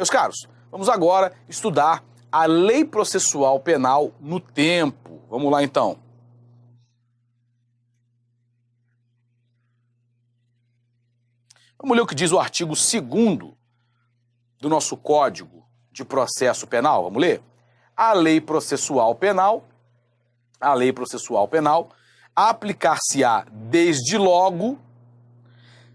Meus caros, vamos agora estudar a lei processual penal no tempo. Vamos lá então. Vamos ler o que diz o artigo 2º do nosso Código de Processo Penal. Vamos ler? A lei processual penal, aplicar-se-á desde logo,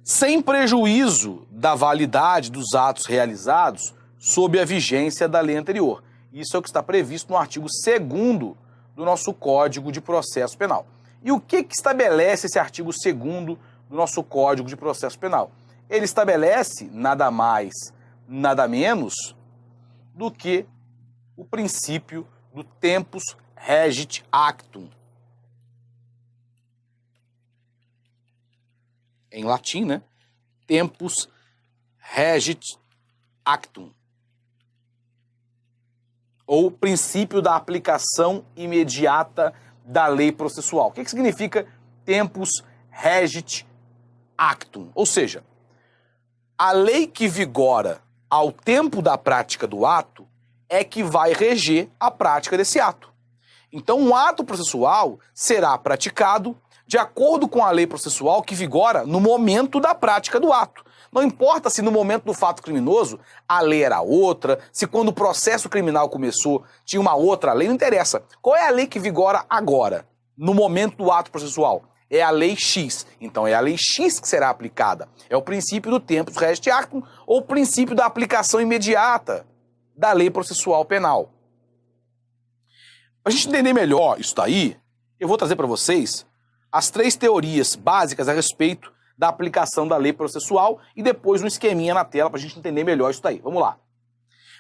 sem prejuízo da validade dos atos realizados sob a vigência da lei anterior. Isso é o que está previsto no artigo 2º do nosso Código de Processo Penal. E o que estabelece esse artigo 2º do nosso Código de Processo Penal? Ele estabelece nada mais, nada menos do que o princípio do tempus regit actum. Em latim, né? Tempus regit actum. Ou princípio da aplicação imediata da lei processual. O que significa tempus regit actum? Ou seja, a lei que vigora ao tempo da prática do ato é que vai reger a prática desse ato. Então, um ato processual será praticado de acordo com a lei processual que vigora no momento da prática do ato. Não importa se no momento do fato criminoso a lei era outra, se quando o processo criminal começou tinha uma outra lei, não interessa. Qual é a lei que vigora agora, no momento do ato processual? É a lei X. Então é a lei X que será aplicada. É o princípio do tempus regit actum, ou o princípio da aplicação imediata da lei processual penal. Para a gente entender melhor isso daí, eu vou trazer para vocês as 3 teorias básicas a respeito da aplicação da lei processual e depois um esqueminha na tela para a gente entender melhor isso daí. Vamos lá.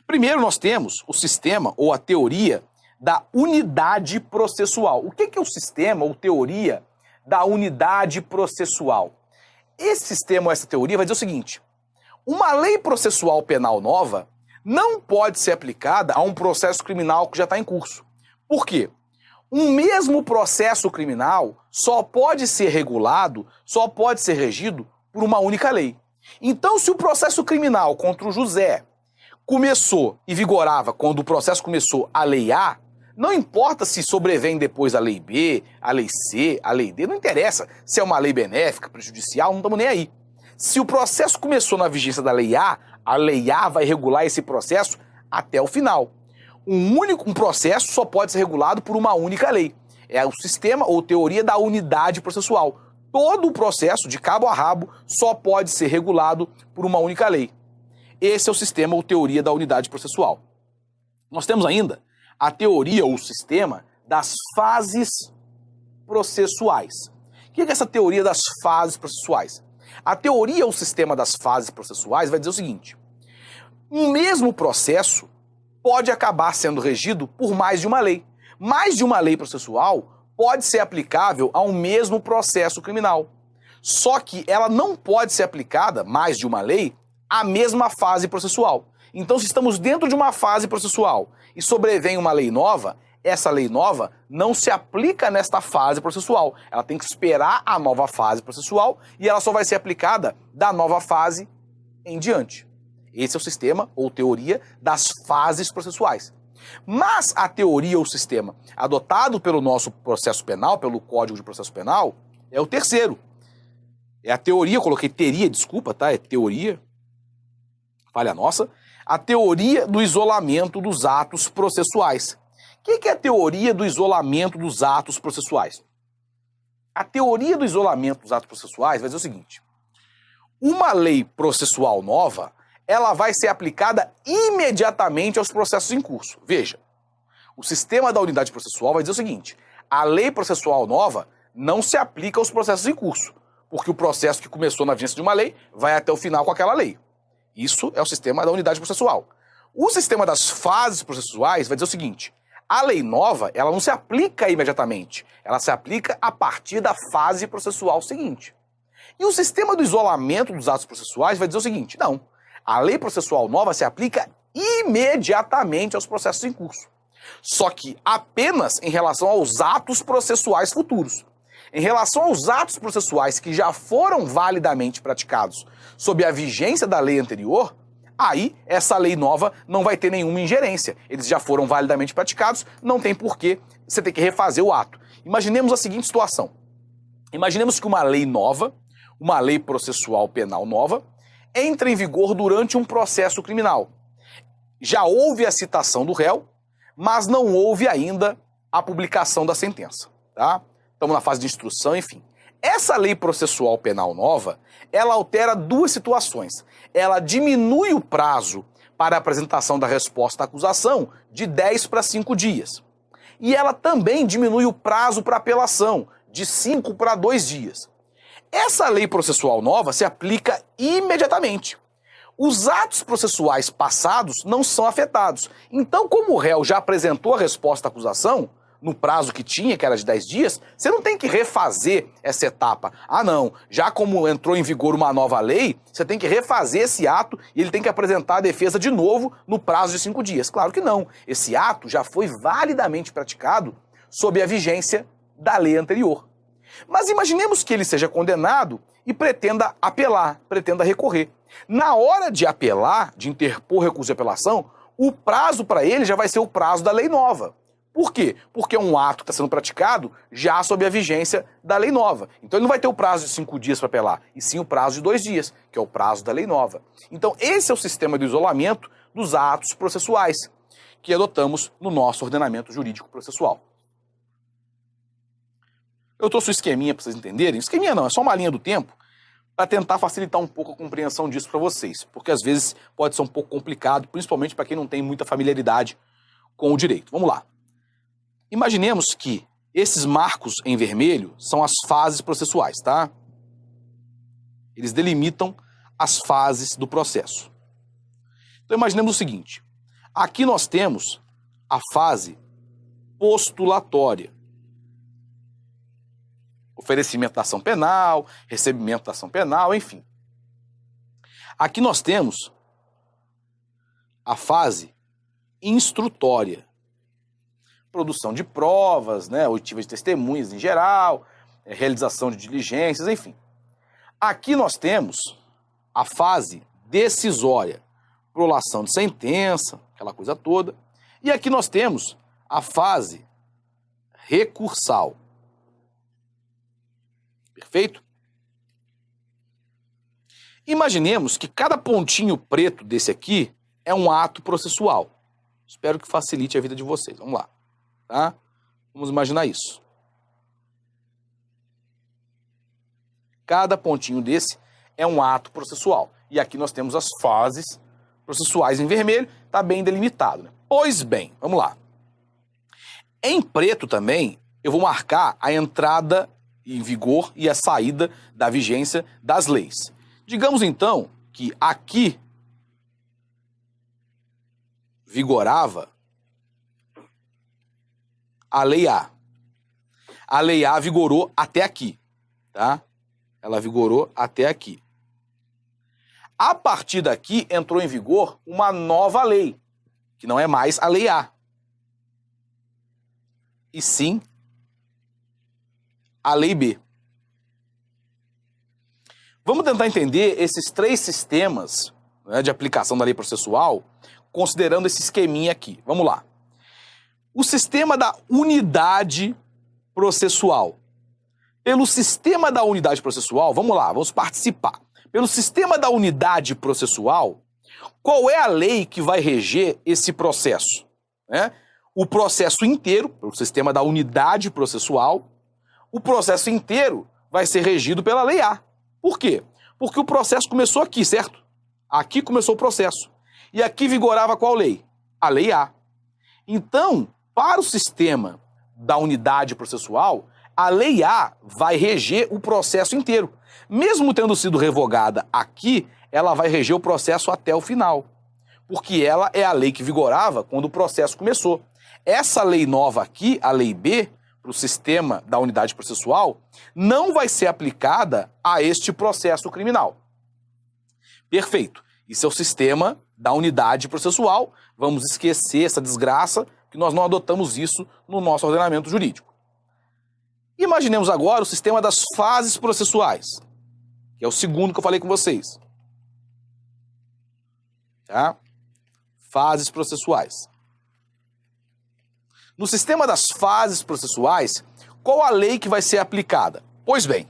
Primeiro nós temos o sistema ou a teoria da unidade processual. O que é o sistema ou teoria da unidade processual? Esse sistema ou essa teoria vai dizer o seguinte: uma lei processual penal nova não pode ser aplicada a um processo criminal que já está em curso. Por quê? Um mesmo processo criminal só pode ser regulado, só pode ser regido por uma única lei. Então, se o processo criminal contra o José começou e vigorava quando o processo começou a lei A, não importa se sobrevém depois a lei B, a lei C, a lei D, não interessa se é uma lei benéfica, prejudicial, não estamos nem aí. Se o processo começou na vigência da lei A vai regular esse processo até o final. Um processo só pode ser regulado por uma única lei. É o sistema ou teoria da unidade processual. Todo o processo, de cabo a rabo, só pode ser regulado por uma única lei. Esse é o sistema ou teoria da unidade processual. Nós temos ainda a teoria ou sistema das fases processuais. O que é essa teoria das fases processuais? A teoria ou sistema das fases processuais vai dizer o seguinte: um mesmo processo pode acabar sendo regido por mais de uma lei. Mais de uma lei processual pode ser aplicável a um mesmo processo criminal. Só que ela não pode ser aplicada, mais de uma lei, à mesma fase processual. Então, se estamos dentro de uma fase processual e sobrevém uma lei nova, essa lei nova não se aplica nesta fase processual. Ela tem que esperar a nova fase processual e ela só vai ser aplicada da nova fase em diante. Esse é o sistema ou teoria das fases processuais. Mas a teoria ou sistema adotado pelo nosso processo penal, pelo Código de Processo Penal, é o terceiro. É a teoria, eu coloquei teria, desculpa, tá? É teoria, falha nossa. A teoria do isolamento dos atos processuais. O que é a teoria do isolamento dos atos processuais? A teoria do isolamento dos atos processuais vai dizer o seguinte: uma lei processual nova, ela vai ser aplicada imediatamente aos processos em curso. Veja, o sistema da unidade processual vai dizer o seguinte: a lei processual nova não se aplica aos processos em curso, porque o processo que começou na vigência de uma lei vai até o final com aquela lei. Isso é o sistema da unidade processual. O sistema das fases processuais vai dizer o seguinte: a lei nova, ela não se aplica imediatamente, ela se aplica a partir da fase processual seguinte. E o sistema do isolamento dos atos processuais vai dizer o seguinte: não, a lei processual nova se aplica imediatamente aos processos em curso. Só que apenas em relação aos atos processuais futuros. Em relação aos atos processuais que já foram validamente praticados sob a vigência da lei anterior, Aí, essa lei nova não vai ter nenhuma ingerência. Eles já foram validamente praticados, não tem porquê você ter que refazer o ato. Imaginemos a seguinte situação. Imaginemos que uma lei nova, uma lei processual penal nova, entra em vigor durante um processo criminal. Já houve a citação do réu, mas não houve ainda a publicação da sentença, tá? Estamos na fase de instrução, enfim. Essa lei processual penal nova, ela altera duas situações. Ela diminui o prazo para a apresentação da resposta à acusação de 10 para 5 dias. E ela também diminui o prazo para apelação de 5 para 2 dias. Essa lei processual nova se aplica imediatamente. Os atos processuais passados não são afetados. Então, como o réu já apresentou a resposta à acusação, no prazo que tinha, que era de 10 dias, você não tem que refazer essa etapa. Ah, não, já como entrou em vigor uma nova lei, você tem que refazer esse ato e ele tem que apresentar a defesa de novo no prazo de 5 dias. Claro que não. Esse ato já foi validamente praticado sob a vigência da lei anterior. Mas imaginemos que ele seja condenado e pretenda apelar, pretenda recorrer. Na hora de apelar, de interpor recurso de apelação, o prazo para ele já vai ser o prazo da lei nova. Por quê? Porque é um ato que está sendo praticado já sob a vigência da lei nova. Então ele não vai ter o prazo de 5 dias para apelar, e sim o prazo de 2 dias, que é o prazo da lei nova. Então esse é o sistema de isolamento dos atos processuais que adotamos no nosso ordenamento jurídico processual. Eu trouxe um esqueminha para vocês entenderem. Esqueminha não, é só uma linha do tempo para tentar facilitar um pouco a compreensão disso para vocês, porque às vezes pode ser um pouco complicado, principalmente para quem não tem muita familiaridade com o direito. Vamos lá. Imaginemos que esses marcos em vermelho são as fases processuais, tá? Eles delimitam as fases do processo. Então imaginemos o seguinte. Aqui nós temos a fase postulatória. Oferecimento da ação penal, recebimento da ação penal, enfim. Aqui nós temos a fase instrutória. Produção de provas, oitiva de testemunhas em geral, realização de diligências, enfim. Aqui nós temos a fase decisória, prolação de sentença, aquela coisa toda. E aqui nós temos a fase recursal. Perfeito? Imaginemos que cada pontinho preto desse aqui é um ato processual. Espero que facilite a vida de vocês. Vamos lá. Tá? Vamos imaginar isso. Cada pontinho desse é um ato processual. E aqui nós temos as fases processuais em vermelho, está bem delimitado, né? Pois bem, vamos lá. Em preto também, eu vou marcar a entrada em vigor e a saída da vigência das leis. Digamos então que aqui vigorava a Lei A. A Lei A vigorou até aqui, tá? Ela vigorou até aqui. A partir daqui entrou em vigor uma nova lei, que não é mais a Lei A, e sim a Lei B. Vamos tentar entender esses três sistemas, de aplicação da lei processual, considerando esse esqueminha aqui. Vamos lá. O sistema da unidade processual. Pelo sistema da unidade processual, vamos lá, vamos participar. Pelo sistema da unidade processual, qual é a lei que vai reger esse processo? O processo inteiro, pelo sistema da unidade processual, o processo inteiro vai ser regido pela Lei A. Por quê? Porque o processo começou aqui, certo? Aqui começou o processo. E aqui vigorava qual lei? A Lei A. Então, para o sistema da unidade processual, a Lei A vai reger o processo inteiro. Mesmo tendo sido revogada aqui, ela vai reger o processo até o final. Porque ela é a lei que vigorava quando o processo começou. Essa lei nova aqui, a Lei B, para o sistema da unidade processual, não vai ser aplicada a este processo criminal. Perfeito. Isso é o sistema da unidade processual. Vamos esquecer essa desgraça, que nós não adotamos isso no nosso ordenamento jurídico. Imaginemos agora o sistema das fases processuais, que é o segundo que eu falei com vocês. Tá? Fases processuais. No sistema das fases processuais, qual a lei que vai ser aplicada? Pois bem,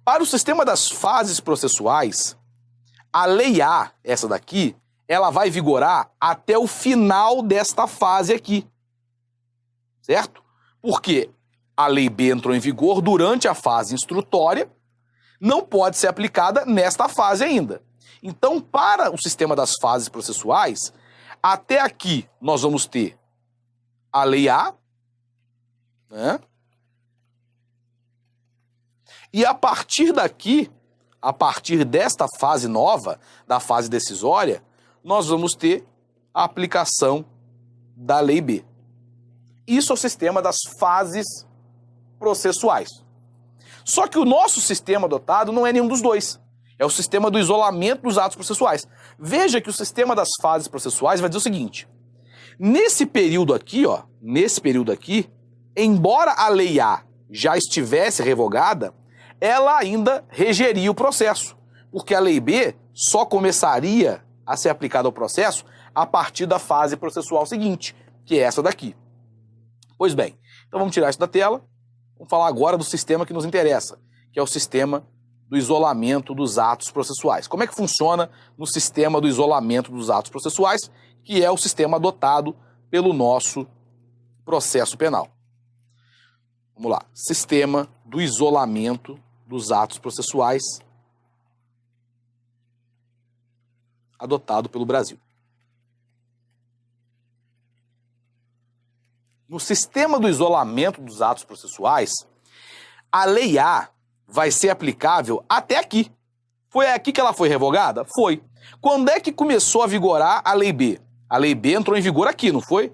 para o sistema das fases processuais, a lei A, essa daqui, ela vai vigorar até o final desta fase aqui. Certo? Porque a lei B entrou em vigor durante a fase instrutória, não pode ser aplicada nesta fase ainda. Então, para o sistema das fases processuais, até aqui nós vamos ter a lei A, né? E a partir daqui, a partir desta fase nova, da fase decisória, nós vamos ter a aplicação da lei B. Isso é o sistema das fases processuais. Só que o nosso sistema adotado não é nenhum dos dois. É o sistema do isolamento dos atos processuais. Veja que o sistema das fases processuais vai dizer o seguinte: nesse período aqui, ó, embora a lei A já estivesse revogada, ela ainda regeria o processo, porque a lei B só começaria a ser aplicada ao processo a partir da fase processual seguinte, que é essa daqui. Pois bem, então vamos tirar isso da tela, vamos falar agora do sistema que nos interessa, que é o sistema do isolamento dos atos processuais. Como é que funciona no sistema do isolamento dos atos processuais, que é o sistema adotado pelo nosso processo penal? Vamos lá. Sistema do isolamento dos atos processuais adotado pelo Brasil. No sistema do isolamento dos atos processuais, a lei A vai ser aplicável até aqui. Foi aqui que ela foi revogada? Foi. Quando é que começou a vigorar a lei B? A lei B entrou em vigor aqui, não foi?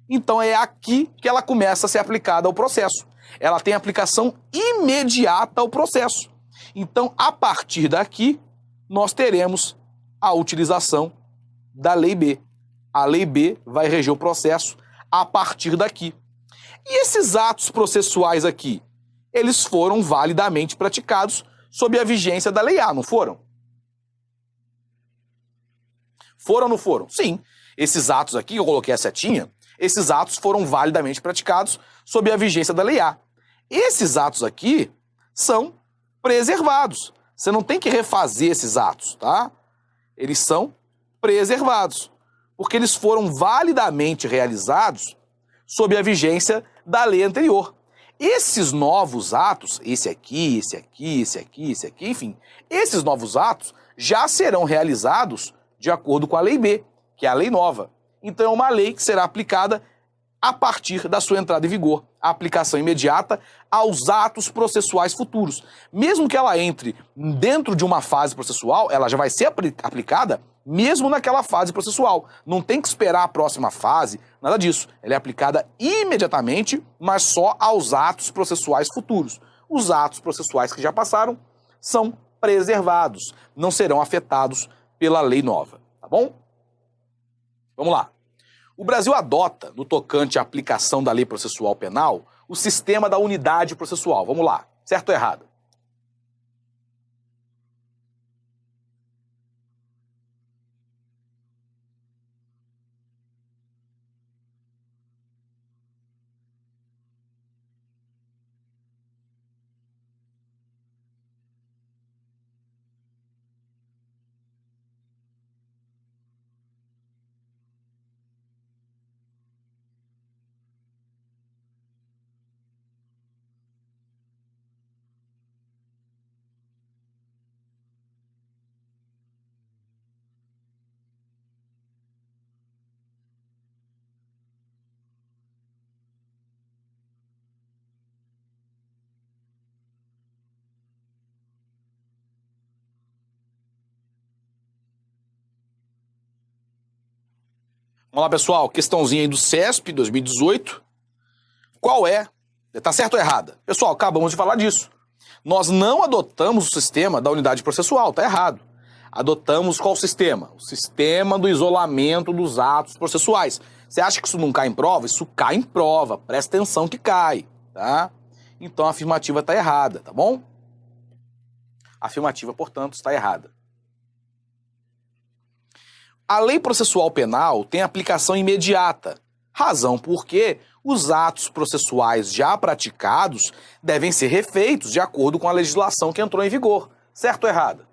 Então é aqui que ela começa a ser aplicada ao processo. Ela tem aplicação imediata ao processo. Então, a partir daqui, nós teremos a utilização da lei B. A lei B vai reger o processo a partir daqui. E esses atos processuais aqui, eles foram validamente praticados sob a vigência da lei A, não foram? Foram ou não foram? Sim. Esses atos aqui, eu coloquei a setinha, esses atos foram validamente praticados sob a vigência da lei A. Esses atos aqui são preservados. Você não tem que refazer esses atos, tá? Eles são preservados, porque eles foram validamente realizados sob a vigência da lei anterior. Esses novos atos, esse aqui, enfim, esses novos atos já serão realizados de acordo com a lei B, que é a lei nova. Então é uma lei que será aplicada a partir da sua entrada em vigor, a aplicação imediata aos atos processuais futuros. Mesmo que ela entre dentro de uma fase processual, ela já vai ser aplicada mesmo naquela fase processual. Não tem que esperar a próxima fase, nada disso. Ela é aplicada imediatamente, mas só aos atos processuais futuros. Os atos processuais que já passaram são preservados, não serão afetados pela lei nova, tá bom? Vamos lá. O Brasil adota, no tocante à aplicação da lei processual penal, o sistema da unidade processual. Vamos lá. Certo ou errado? Vamos lá, pessoal. Questãozinha aí do CESP 2018. Qual é? Tá certo ou errada? Pessoal, acabamos de falar disso. Nós não adotamos o sistema da unidade processual, tá errado. Adotamos qual sistema? O sistema do isolamento dos atos processuais. Você acha que isso não cai em prova? Isso cai em prova. Presta atenção que cai, tá? Então a afirmativa está errada, tá bom? A afirmativa, portanto, está errada. A lei processual penal tem aplicação imediata, razão porque os atos processuais já praticados devem ser refeitos de acordo com a legislação que entrou em vigor. Certo ou errado?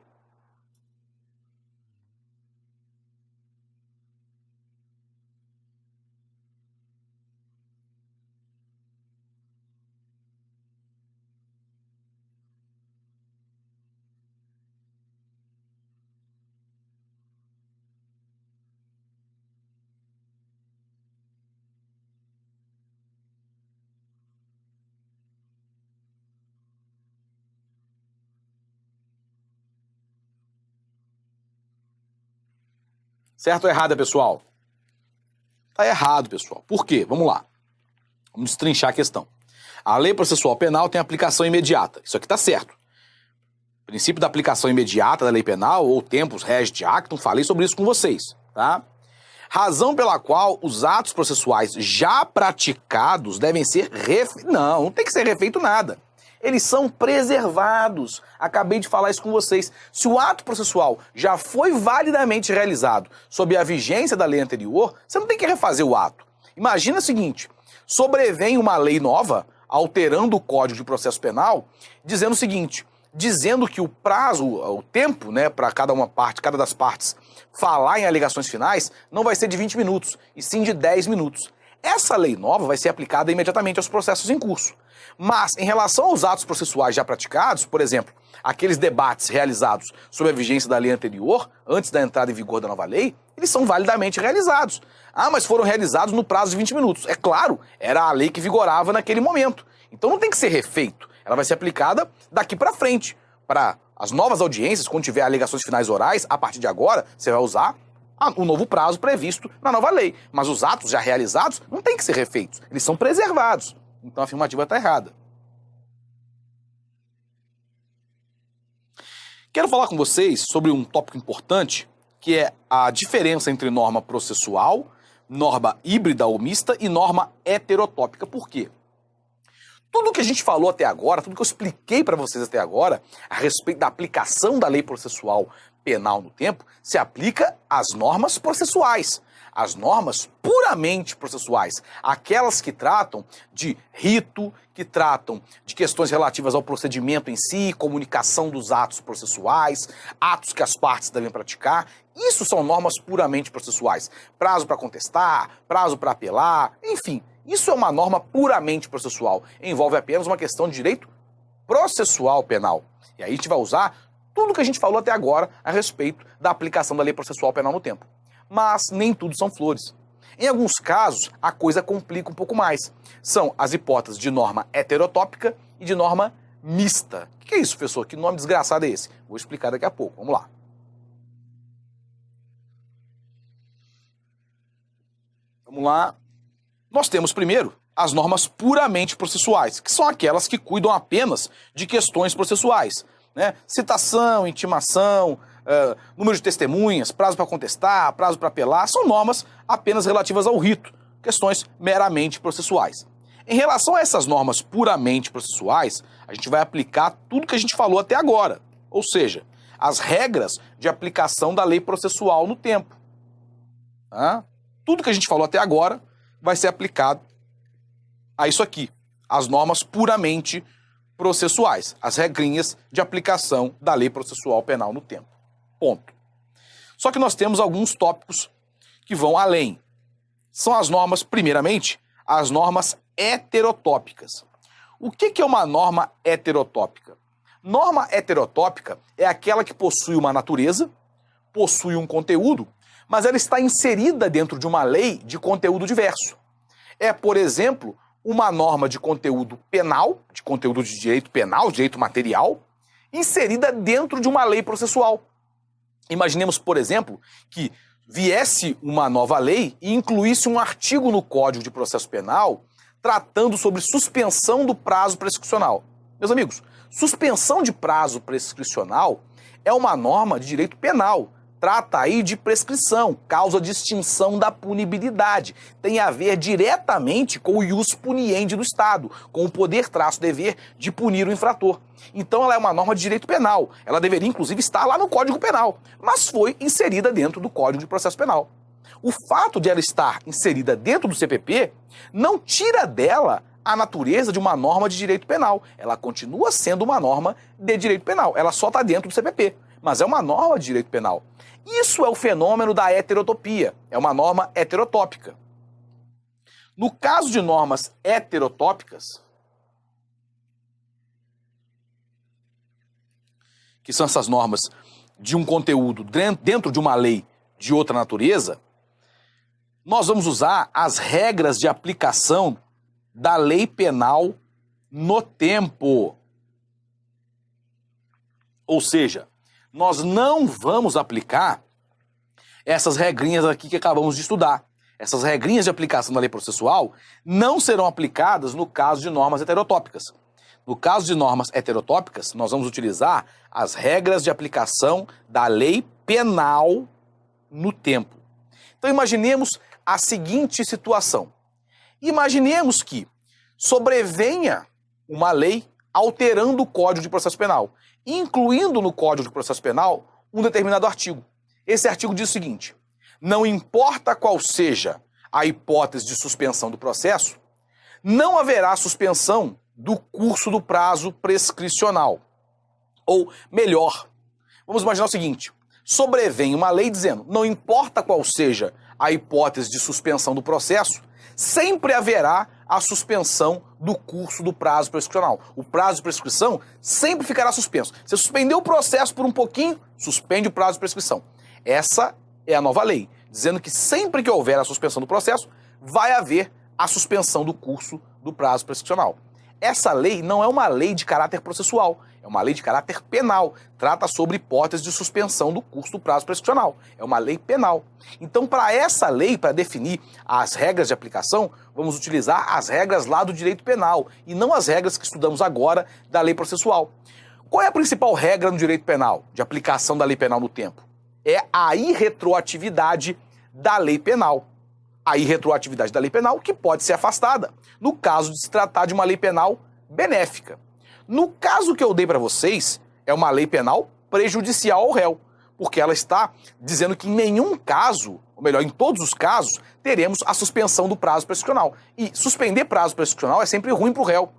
Certo ou errado, pessoal? Tá errado, pessoal. Por quê? Vamos lá. Vamos destrinchar a questão. A lei processual penal tem aplicação imediata. Isso aqui tá certo. O princípio da aplicação imediata da lei penal, ou tempus regit actum, falei sobre isso com vocês, tá? Razão pela qual os atos processuais já praticados devem ser não tem que ser refeito nada. Eles são preservados. Acabei de falar isso com vocês. Se o ato processual já foi validamente realizado sob a vigência da lei anterior, você não tem que refazer o ato. Imagina o seguinte, sobrevém uma lei nova, alterando o Código de Processo Penal, dizendo o seguinte, dizendo que o prazo, o tempo, né, para cada das partes falar em alegações finais, não vai ser de 20 minutos, e sim de 10 minutos. Essa lei nova vai ser aplicada imediatamente aos processos em curso. Mas, em relação aos atos processuais já praticados, por exemplo, aqueles debates realizados sob a vigência da lei anterior, antes da entrada em vigor da nova lei, eles são validamente realizados. Ah, mas foram realizados no prazo de 20 minutos. É claro, era a lei que vigorava naquele momento. Então não tem que ser refeito. Ela vai ser aplicada daqui para frente. Para as novas audiências, quando tiver alegações finais orais, a partir de agora, você vai usar o novo prazo previsto na nova lei. Mas os atos já realizados não tem que ser refeitos. Eles são preservados. Então a afirmativa está errada. Quero falar com vocês sobre um tópico importante, que é a diferença entre norma processual, norma híbrida ou mista e norma heterotópica. Por quê? Tudo que a gente falou até agora, tudo que eu expliquei para vocês até agora, a respeito da aplicação da lei processual penal no tempo, se aplica às normas processuais. As normas puramente processuais, aquelas que tratam de rito, que tratam de questões relativas ao procedimento em si, comunicação dos atos processuais, atos que as partes devem praticar, isso são normas puramente processuais. Prazo para contestar, prazo para apelar, enfim, isso é uma norma puramente processual, envolve apenas uma questão de direito processual penal. E aí a gente vai usar tudo que a gente falou até agora a respeito da aplicação da lei processual penal no tempo. Mas nem tudo são flores. Em alguns casos, a coisa complica um pouco mais. São as hipóteses de norma heterotópica e de norma mista. O que é isso, professor? Que nome desgraçado é esse? Vou explicar daqui a pouco. Vamos lá. Vamos lá. Nós temos primeiro as normas puramente processuais, que são aquelas que cuidam apenas de questões processuais, né? Citação, intimação, número de testemunhas, prazo para contestar, prazo para apelar, são normas apenas relativas ao rito, questões meramente processuais. Em relação a essas normas puramente processuais, a gente vai aplicar tudo que a gente falou até agora, ou seja, as regras de aplicação da lei processual no tempo. Tá? Tudo que a gente falou até agora vai ser aplicado a isso aqui, as normas puramente processuais, as regrinhas de aplicação da lei processual penal no tempo. Ponto. Só que nós temos alguns tópicos que vão além. São as normas, primeiramente, as normas heterotópicas. O que é uma norma heterotópica? Norma heterotópica é aquela que possui uma natureza, possui um conteúdo, mas ela está inserida dentro de uma lei de conteúdo diverso. É, por exemplo, uma norma de conteúdo penal, de conteúdo de direito penal, direito material, inserida dentro de uma lei processual. Imaginemos, por exemplo, que viesse uma nova lei e incluísse um artigo no Código de Processo Penal tratando sobre suspensão do prazo prescricional. Meus amigos, suspensão de prazo prescricional é uma norma de direito penal, trata aí de prescrição, causa de extinção da punibilidade. Tem a ver diretamente com o ius puniendi do Estado, com o poder-dever de punir o infrator. Então ela é uma norma de direito penal. Ela deveria, inclusive, estar lá no Código Penal, mas foi inserida dentro do Código de Processo Penal. O fato de ela estar inserida dentro do CPP não tira dela a natureza de uma norma de direito penal. Ela continua sendo uma norma de direito penal. Ela só está dentro do CPP, mas é uma norma de direito penal. Isso é o fenômeno da heterotopia. É uma norma heterotópica. No caso de normas heterotópicas, que são essas normas de um conteúdo dentro de uma lei de outra natureza, nós vamos usar as regras de aplicação da lei penal no tempo. Ou seja, nós não vamos aplicar essas regrinhas aqui que acabamos de estudar. Essas regrinhas de aplicação da lei processual não serão aplicadas no caso de normas heterotópicas. No caso de normas heterotópicas, nós vamos utilizar as regras de aplicação da lei penal no tempo. Então imaginemos a seguinte situação. Imaginemos que sobrevenha uma lei alterando o Código de Processo Penal, incluindo no Código de Processo Penal um determinado artigo. Esse artigo diz o seguinte: não importa qual seja a hipótese de suspensão do processo, não haverá suspensão do curso do prazo prescricional. Ou melhor, vamos imaginar o seguinte: sobrevém uma lei dizendo, não importa qual seja a hipótese de suspensão do processo, sempre haverá a suspensão do curso do prazo prescricional. O prazo de prescrição sempre ficará suspenso. Você suspendeu o processo por um pouquinho, suspende o prazo de prescrição. Essa é a nova lei, dizendo que sempre que houver a suspensão do processo, vai haver a suspensão do curso do prazo prescricional. Essa lei não é uma lei de caráter processual, é uma lei de caráter penal. Trata sobre hipótese de suspensão do curso do prazo prescricional. É uma lei penal. Então, para essa lei, para definir as regras de aplicação, vamos utilizar as regras lá do direito penal e não as regras que estudamos agora da lei processual. Qual é a principal regra no direito penal, de aplicação da lei penal no tempo? É a irretroatividade da lei penal. A irretroatividade da lei penal que pode ser afastada, no caso de se tratar de uma lei penal benéfica. No caso que eu dei para vocês, é uma lei penal prejudicial ao réu, porque ela está dizendo que em nenhum caso, ou melhor, em todos os casos, teremos a suspensão do prazo prescricional. E suspender prazo prescricional é sempre ruim para o réu.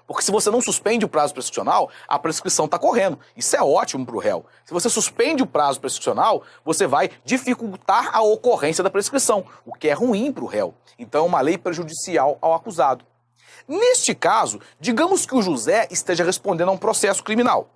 Porque se você não suspende o prazo prescricional, a prescrição está correndo. Isso é ótimo para o réu. Se você suspende o prazo prescricional, você vai dificultar a ocorrência da prescrição, o que é ruim para o réu. Então é uma lei prejudicial ao acusado. Neste caso, digamos que o José esteja respondendo a um processo criminal.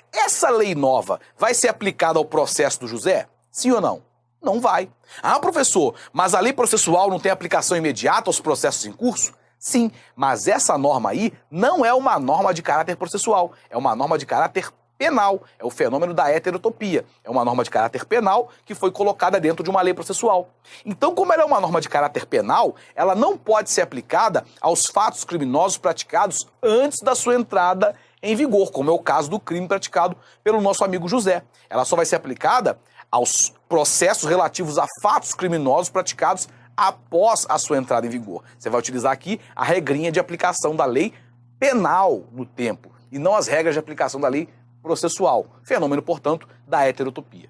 Essa lei nova vai ser aplicada ao processo do José? Sim ou não? Não vai. Ah, professor, mas a lei processual não tem aplicação imediata aos processos em curso? Sim, mas essa norma aí não é uma norma de caráter processual, é uma norma de caráter penal, é o fenômeno da heterotopia. É uma norma de caráter penal que foi colocada dentro de uma lei processual. Então, como ela é uma norma de caráter penal, ela não pode ser aplicada aos fatos criminosos praticados antes da sua entrada em vigor, como é o caso do crime praticado pelo nosso amigo José. Ela só vai ser aplicada aos processos relativos a fatos criminosos praticados após a sua entrada em vigor. Você vai utilizar aqui a regrinha de aplicação da lei penal no tempo, e não as regras de aplicação da lei processual. Fenômeno, portanto, da heterotopia.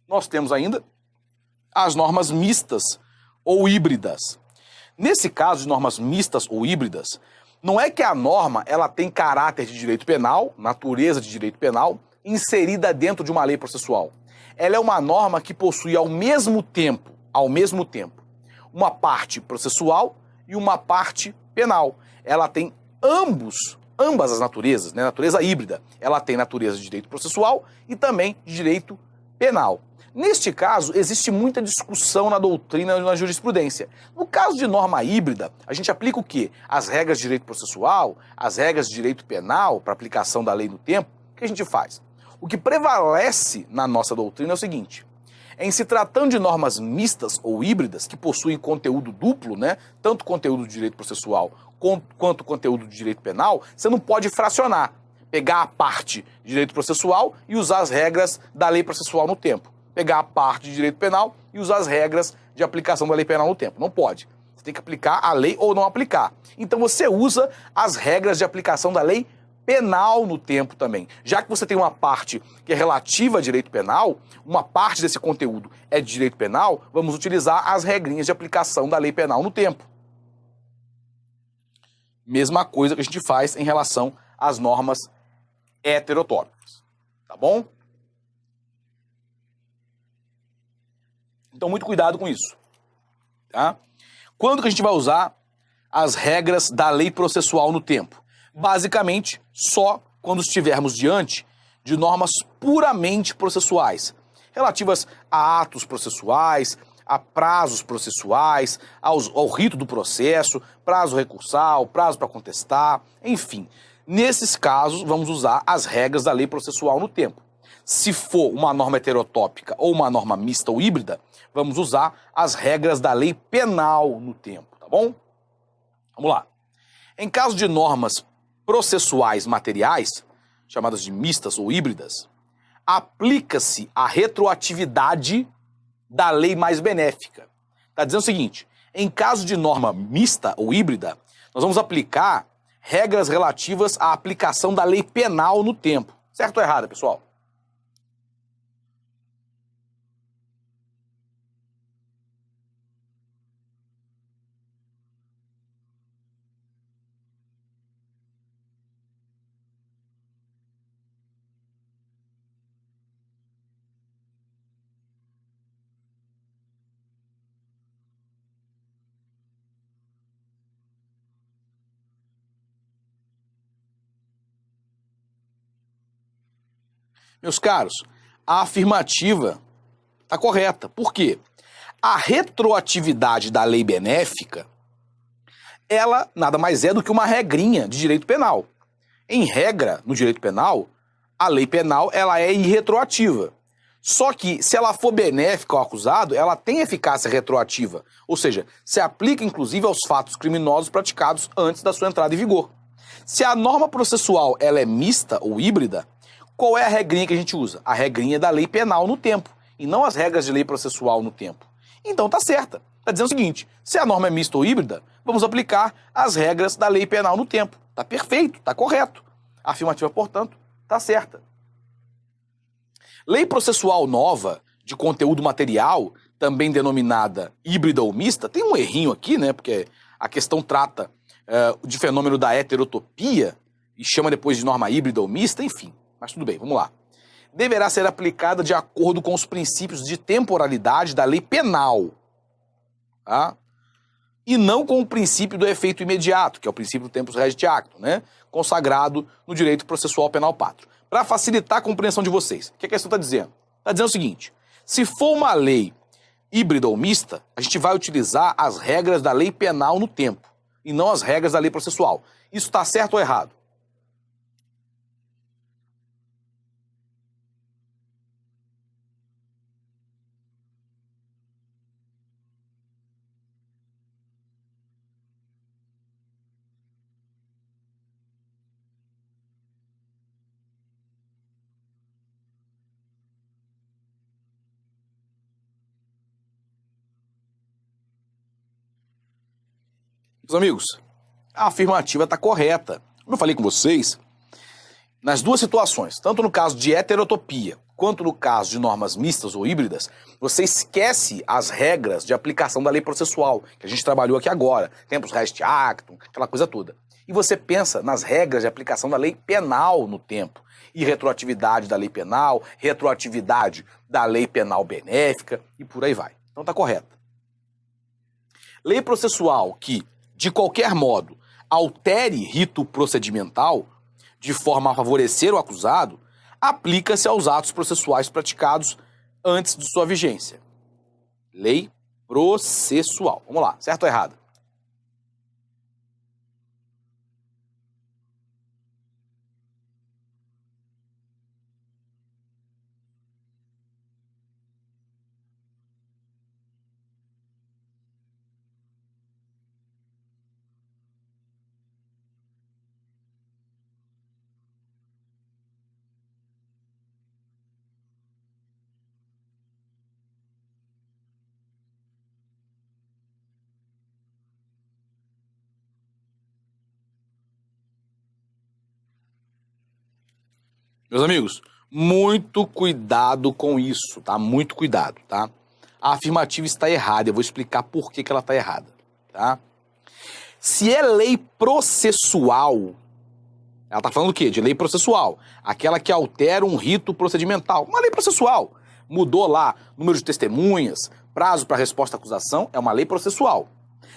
Nós temos ainda as normas mistas ou híbridas. Nesse caso de normas mistas ou híbridas, não é que a norma ela tem caráter de direito penal, natureza de direito penal, inserida dentro de uma lei processual. Ela é uma norma que possui ao mesmo tempo, uma parte processual e uma parte penal. Ela tem ambas as naturezas, né? Natureza híbrida. Ela tem natureza de direito processual e também de direito penal. Neste caso, existe muita discussão na doutrina e na jurisprudência. No caso de norma híbrida, a gente aplica o quê? As regras de direito processual, as regras de direito penal para aplicação da lei no tempo. O que a gente faz? O que prevalece na nossa doutrina é o seguinte: Em se tratando de normas mistas ou híbridas, que possuem conteúdo duplo, né, tanto conteúdo de direito processual quanto conteúdo de direito penal, você não pode fracionar, pegar a parte de direito processual e usar as regras da lei processual no tempo. Pegar a parte de direito penal e usar as regras de aplicação da lei penal no tempo. Não pode. Você tem que aplicar a lei ou não aplicar. Então você usa as regras de aplicação da lei penal no tempo também. Já que você tem uma parte que é relativa a direito penal, uma parte desse conteúdo é de direito penal, vamos utilizar as regrinhas de aplicação da lei penal no tempo. Mesma coisa que a gente faz em relação às normas heterotópicas. Tá bom? Então, muito cuidado com isso. Tá? Quando que a gente vai usar as regras da lei processual no tempo? Basicamente, só quando estivermos diante de normas puramente processuais, relativas a atos processuais, a prazos processuais, ao rito do processo, prazo recursal, prazo para contestar, enfim. Nesses casos, vamos usar as regras da lei processual no tempo. Se for uma norma heterotópica ou uma norma mista ou híbrida, vamos usar as regras da lei penal no tempo, tá bom? Vamos lá. Em caso de normas processuais materiais, chamadas de mistas ou híbridas, aplica-se a retroatividade da lei mais benéfica. Está dizendo o seguinte, em caso de norma mista ou híbrida, nós vamos aplicar regras relativas à aplicação da lei penal no tempo. Certo ou errado, pessoal? Meus caros, a afirmativa está correta. Por quê? A retroatividade da lei benéfica, ela nada mais é do que uma regrinha de direito penal. Em regra, no direito penal, a lei penal ela é irretroativa. Só que, se ela for benéfica ao acusado, ela tem eficácia retroativa. Ou seja, se aplica inclusive aos fatos criminosos praticados antes da sua entrada em vigor. Se a norma processual ela é mista ou híbrida, qual é a regrinha que a gente usa? A regrinha da lei penal no tempo, e não as regras de lei processual no tempo. Então tá certa. Tá dizendo o seguinte, se a norma é mista ou híbrida, vamos aplicar as regras da lei penal no tempo. Tá perfeito, tá correto. A afirmativa, portanto, tá certa. Lei processual nova, de conteúdo material, também denominada híbrida ou mista, tem um errinho aqui, né? Porque a questão trata de fenômeno da heterotopia e chama depois de norma híbrida ou mista, enfim. Mas tudo bem, vamos lá. Deverá ser aplicada de acordo com os princípios de temporalidade da lei penal, tá? E não com o princípio do efeito imediato, que é o princípio do tempus regit actum, né? Consagrado no direito processual penal pátrio. Para facilitar a compreensão de vocês, o que a questão está dizendo? Está dizendo o seguinte, se for uma lei híbrida ou mista, a gente vai utilizar as regras da lei penal no tempo, e não as regras da lei processual. Isso está certo ou errado? Meus amigos, a afirmativa está correta. Como eu falei com vocês, nas duas situações, tanto no caso de heterotopia quanto no caso de normas mistas ou híbridas, você esquece as regras de aplicação da lei processual, que a gente trabalhou aqui agora, tempus regit actum, aquela coisa toda. E você pensa nas regras de aplicação da lei penal no tempo, e retroatividade da lei penal, retroatividade da lei penal benéfica, e por aí vai. Então tá correta. Lei processual que, de qualquer modo, altere rito procedimental, de forma a favorecer o acusado, aplica-se aos atos processuais praticados antes de sua vigência. Lei processual. Vamos lá, certo ou errado? Meus amigos, muito cuidado com isso, tá? Muito cuidado, tá? A afirmativa está errada, eu vou explicar por que ela está errada, tá? Se é lei processual, ela está falando o quê? De lei processual, aquela que altera um rito procedimental, uma lei processual. Mudou lá número de testemunhas, prazo para resposta à acusação, é uma lei processual.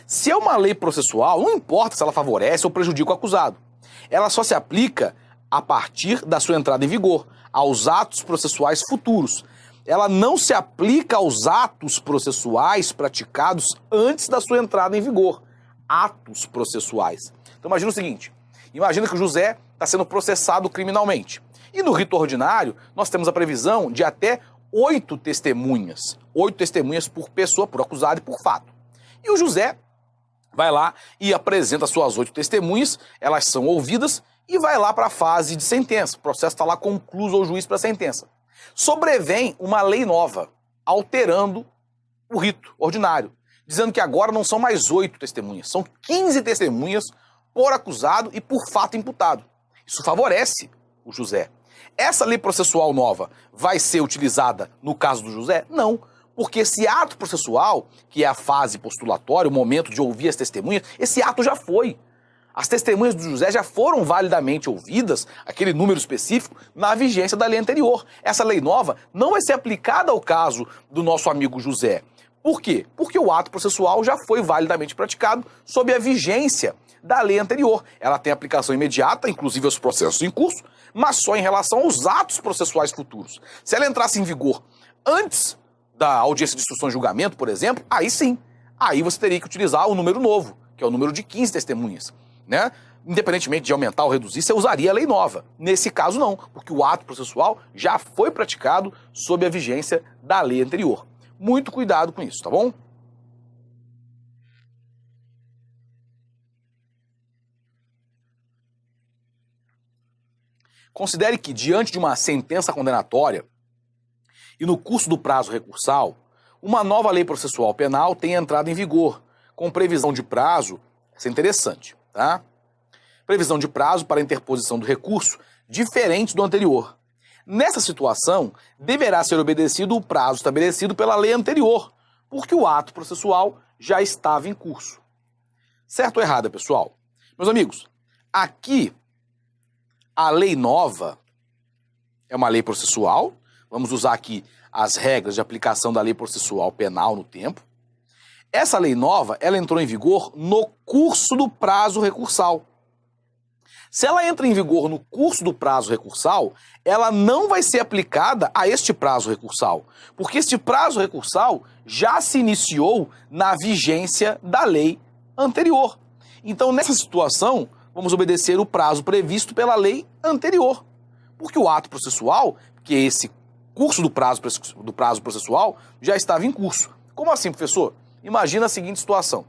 Se é uma lei processual, não importa se ela favorece ou prejudica o acusado. Ela só se aplica a partir da sua entrada em vigor, aos atos processuais futuros. Ela não se aplica aos atos processuais praticados antes da sua entrada em vigor. Atos processuais. Então imagina o seguinte, imagina que o José está sendo processado criminalmente. E no rito ordinário, nós temos a previsão de até 8 testemunhas. 8 testemunhas por pessoa, por acusado e por fato. E o José vai lá e apresenta suas 8 testemunhas, elas são ouvidas e vai lá para a fase de sentença. O processo está lá concluso ao juiz para a sentença. Sobrevém uma lei nova, alterando o rito ordinário, dizendo que agora não são mais 8 testemunhas, são 15 testemunhas por acusado e por fato imputado. Isso favorece o José. Essa lei processual nova vai ser utilizada no caso do José? Não. Porque esse ato processual, que é a fase postulatória, o momento de ouvir as testemunhas, esse ato já foi. As testemunhas do José já foram validamente ouvidas, aquele número específico, na vigência da lei anterior. Essa lei nova não vai ser aplicada ao caso do nosso amigo José. Por quê? Porque o ato processual já foi validamente praticado sob a vigência da lei anterior. Ela tem aplicação imediata, inclusive aos processos em curso, mas só em relação aos atos processuais futuros. Se ela entrasse em vigor antes da audiência de instrução e julgamento, por exemplo, aí sim. Aí você teria que utilizar o número novo, que é o número de 15 testemunhas, né? Independentemente de aumentar ou reduzir, você usaria a lei nova. Nesse caso, não, porque o ato processual já foi praticado sob a vigência da lei anterior. Muito cuidado com isso, tá bom? Considere que, diante de uma sentença condenatória e no curso do prazo recursal, uma nova lei processual penal tem entrado em vigor, com previsão de prazo, essa é interessante, tá? Previsão de prazo para a interposição do recurso diferente do anterior. Nessa situação, deverá ser obedecido o prazo estabelecido pela lei anterior, porque o ato processual já estava em curso. Certo ou errado, pessoal? Meus amigos, aqui a lei nova é uma lei processual. Vamos usar aqui as regras de aplicação da lei processual penal no tempo. Essa lei nova, ela entrou em vigor no curso do prazo recursal. Se ela entra em vigor no curso do prazo recursal, ela não vai ser aplicada a este prazo recursal, porque este prazo recursal já se iniciou na vigência da lei anterior. Então, nessa situação, vamos obedecer o prazo previsto pela lei anterior, porque o ato processual, que é esse curso do prazo processual, já estava em curso. Como assim, professor? Imagina a seguinte situação.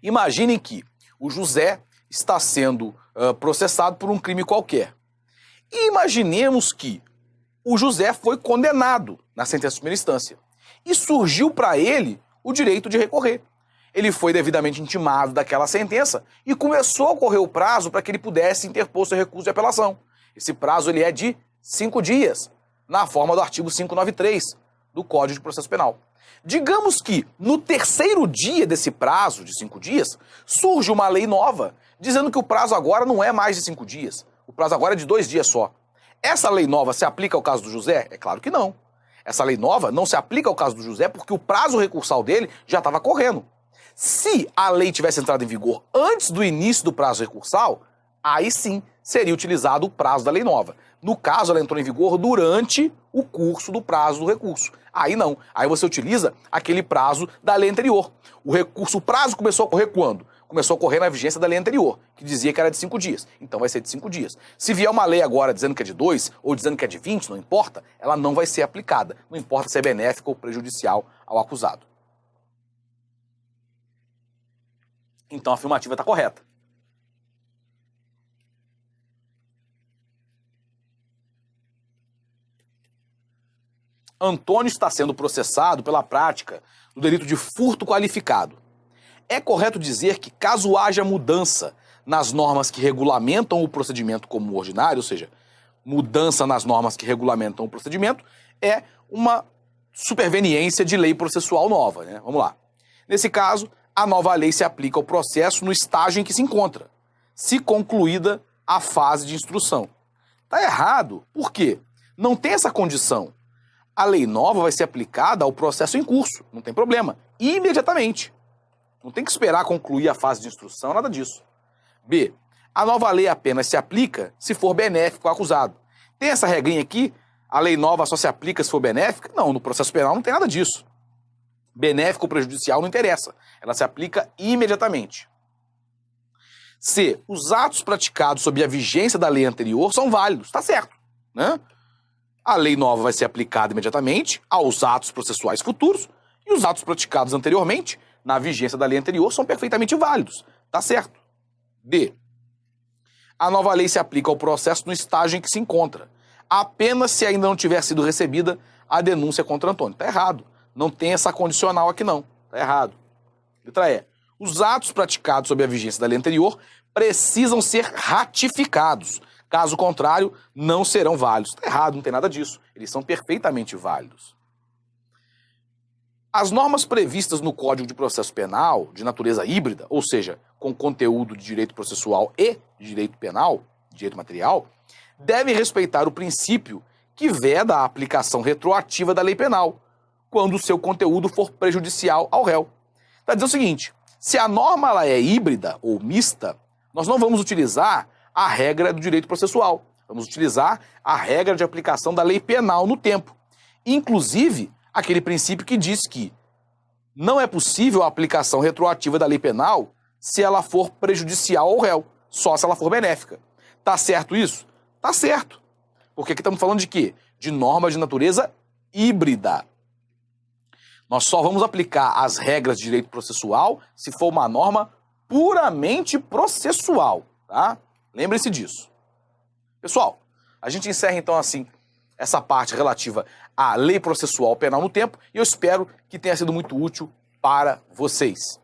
Imaginem que o José está sendo processado por um crime qualquer. E imaginemos que o José foi condenado na sentença de primeira instância. E surgiu para ele o direito de recorrer. Ele foi devidamente intimado daquela sentença e começou a correr o prazo para que ele pudesse interpor seu recurso de apelação. Esse prazo ele é de 5 dias, na forma do artigo 593 do Código de Processo Penal. Digamos que no terceiro dia desse prazo de 5 dias, surge uma lei nova, dizendo que o prazo agora não é mais de 5 dias. O prazo agora é de 2 dias só. Essa lei nova se aplica ao caso do José? É claro que não. Essa lei nova não se aplica ao caso do José porque o prazo recursal dele já estava correndo. Se a lei tivesse entrado em vigor antes do início do prazo recursal, aí sim seria utilizado o prazo da lei nova. No caso, ela entrou em vigor durante o curso do prazo do recurso. Aí não. Aí você utiliza aquele prazo da lei anterior. O prazo começou a correr quando? Começou a correr na vigência da lei anterior, que dizia que era de 5 dias. Então vai ser de 5 dias. Se vier uma lei agora dizendo que é de 2 ou dizendo que é de 20, não importa, ela não vai ser aplicada. Não importa se é benéfica ou prejudicial ao acusado. Então a afirmativa está correta. Antônio está sendo processado pela prática do delito de furto qualificado. É correto dizer que, caso haja mudança nas normas que regulamentam o procedimento comum ordinário, ou seja, mudança nas normas que regulamentam o procedimento é uma superveniência de lei processual nova, né? Vamos lá. Nesse caso, a nova lei se aplica ao processo no estágio em que se encontra, se concluída a fase de instrução. Tá errado. Por quê? Não tem essa condição. A lei nova vai ser aplicada ao processo em curso, não tem problema, imediatamente. Não tem que esperar concluir a fase de instrução, nada disso. B. A nova lei apenas se aplica se for benéfico ao acusado. Tem essa regrinha aqui? A lei nova só se aplica se for benéfica? Não, no processo penal não tem nada disso. Benéfico ou prejudicial não interessa. Ela se aplica imediatamente. C. Os atos praticados sob a vigência da lei anterior são válidos. Tá certo, né? A lei nova vai ser aplicada imediatamente aos atos processuais futuros e os atos praticados anteriormente, na vigência da lei anterior, são perfeitamente válidos. Tá certo. D. A nova lei se aplica ao processo no estágio em que se encontra, apenas se ainda não tiver sido recebida a denúncia contra Antônio. Tá errado. Não tem essa condicional aqui não. Tá errado. Letra E. Os atos praticados sob a vigência da lei anterior precisam ser ratificados. Caso contrário, não serão válidos. Tá errado, não tem nada disso. Eles são perfeitamente válidos. As normas previstas no Código de Processo Penal, de natureza híbrida, ou seja, com conteúdo de direito processual e de direito penal, direito material, devem respeitar o princípio que veda a aplicação retroativa da lei penal, quando o seu conteúdo for prejudicial ao réu. Está dizendo o seguinte, se a norma ela é híbrida ou mista, nós não vamos utilizar a regra do direito processual. Vamos utilizar a regra de aplicação da lei penal no tempo. Inclusive, aquele princípio que diz que não é possível a aplicação retroativa da lei penal se ela for prejudicial ao réu, só se ela for benéfica. Tá certo isso? Tá certo. Porque aqui estamos falando de quê? De norma de natureza híbrida. Nós só vamos aplicar as regras de direito processual se for uma norma puramente processual, tá? Lembre-se disso. Pessoal, a gente encerra então assim essa parte relativa à lei processual penal no tempo e eu espero que tenha sido muito útil para vocês.